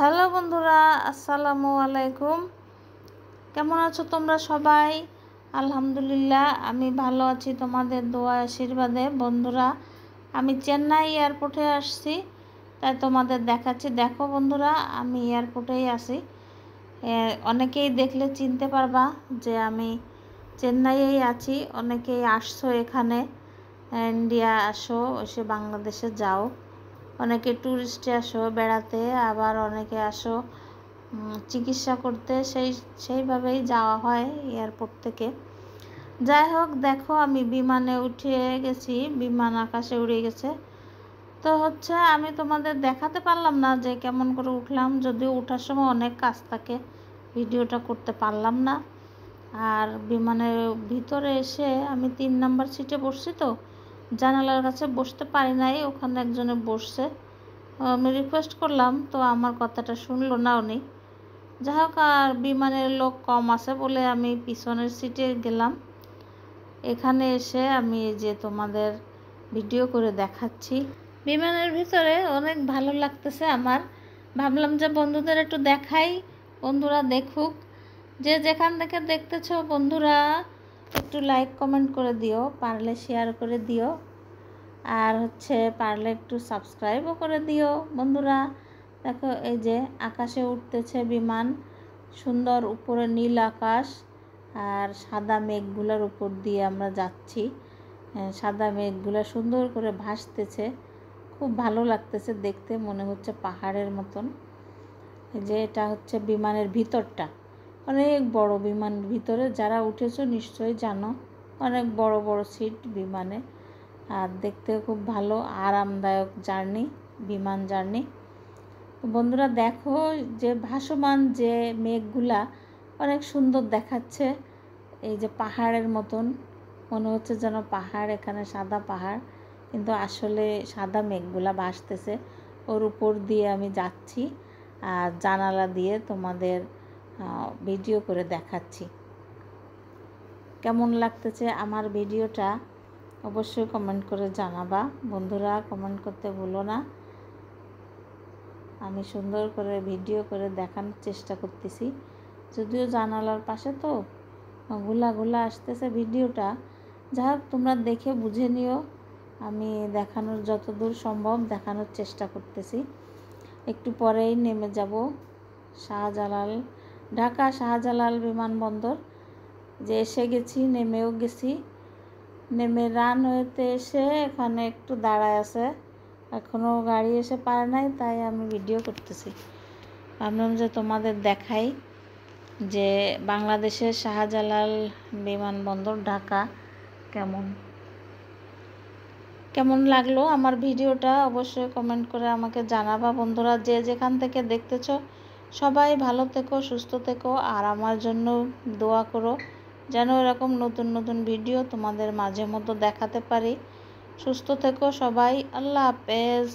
Hello বন্ধুরা, আসসালামু আলাইকুম। কেমন আছো তোমরা সবাই? আলহামদুলিল্লাহ আমি ভালো আছি তোমাদের দোয়া আশীর্বাদে। বন্ধুরা, আমি চেন্নাই এয়ারপোর্টে আসছি, তাই তোমাদের দেখাচ্ছি। দেখো বন্ধুরা, আমি এয়ারপোর্টেই আছি। অনেকেই দেখলে চিনতে পারবা যে আমি চেন্নাইয়েই আছি। অনেকেই আসছো এখানে, ইন্ডিয়া আসো, এসে বাংলাদেশে যাও। অনেকে ট্যুরিস্টে আসো বেড়াতে, আবার অনেকে আসো চিকিৎসা করতে। সেইভাবেই যাওয়া হয় এয়ারপোর্ট থেকে। যাই হোক, দেখো আমি বিমানে উঠে গেছি, বিমান আকাশে উড়ে গেছে। তো আমি তোমাদের দেখাতে পারলাম না যে কেমন করে উঠলাম, যদিও ওঠার সময় অনেক কাজ থাকে, ভিডিওটা করতে পারলাম না। আর বিমানের ভিতরে এসে আমি 3 নাম্বার সিটে বসছি, তো জানালার কাছে বসতে পারি নাই। ওখানে একজনে বসছে, আমি রিকোয়েস্ট করলাম, তো আমার কথাটা শুনলো না উনি। যাই হোক, আর বিমানের লোক কম আছে বলে আমি পিছনের সিটে গেলাম। এখানে এসে আমি যে তোমাদের ভিডিও করে দেখাচ্ছি। বিমানের ভিতরে অনেক ভালো লাগতেছে আমার। ভাবলাম যে বন্ধুদের একটু দেখাই, বন্ধুরা দেখুক। যে যেখান থেকে দেখতেছো বন্ধুরা, একটু লাইক কমেন্ট করে দিও, পারলে শেয়ার করে দিও, আর পারলে একটু সাবস্ক্রাইবও করে দিও বন্ধুরা। দেখো, এই যে আকাশে উঠতেছে বিমান, সুন্দর উপরে নীল আকাশ আর সাদা মেঘগুলোর উপর দিয়ে আমরা যাচ্ছি। সাদা মেঘগুলো সুন্দর করে ভাসতেছে, খুব ভালো লাগতেছে দেখতে, মনে হচ্ছে পাহাড়ের মতন। এই যে এটা বিমানের ভিতরটা, অনেক বড়। বিমানের ভিতরে যারা উঠেছো নিশ্চয়ই জানো, অনেক বড় বড় সিট বিমানে। আর দেখতে খুব ভালো, আরামদায়ক জার্নি, বিমান জার্নি। বন্ধুরা দেখো, যে ভাসমান যে মেঘগুলা অনেক সুন্দর দেখাচ্ছে। এই যে পাহাড়ের মতন মনে হচ্ছে, যেন পাহাড়, এখানে সাদা পাহাড়, কিন্তু আসলে সাদা মেঘগুলা ভাসতেছে। ওর উপর দিয়ে আমি যাচ্ছি আর জানালা দিয়ে তোমাদের ভিডিও করে দেখাচ্ছি। কেমন লাগতেছে আমার ভিডিওটা অবশ্যই কমেন্ট করে জানাবা বন্ধুরা, কমেন্ট করতে ভুলো না। আমি সুন্দর করে ভিডিও করে দেখানোর চেষ্টা করতেছি, যদিও জানালার পাশে তো ঘোলা ঘোলা আসতেছে ভিডিওটা। যাই হোক, তোমরা দেখে বুঝে নিও। আমি দেখানোর যতদূর সম্ভব দেখানোর চেষ্টা করতেছি। একটু পরেই নেমে যাব শাহজালাল, ঢাকা শাহজালাল বিমানবন্দর। যে এসে গেছি, নেমেও গেছি। নেমে রানওয়েতে এসে এখানে একটু দাঁড়ায় আছে, এখনও গাড়ি এসে পারে নাই, তাই আমি ভিডিও করতেছি। ভাবলাম যে তোমাদের দেখাই যে বাংলাদেশের শাহজালাল বিমানবন্দর ঢাকা কেমন লাগলো আমার ভিডিওটা অবশ্যই কমেন্ট করে আমাকে জানাবা বন্ধুরা। যে যেখান থেকে দেখতেছো সবাই ভালো থেকো, সুস্থ থেকো, আর আমার জন্য দোয়া করো যেন এরকম নতুন নতুন ভিডিও তোমাদের মাঝে মধ্যে দেখাতে পারি। সুস্থ থেকো সবাই, আল্লাহ হাফেজ।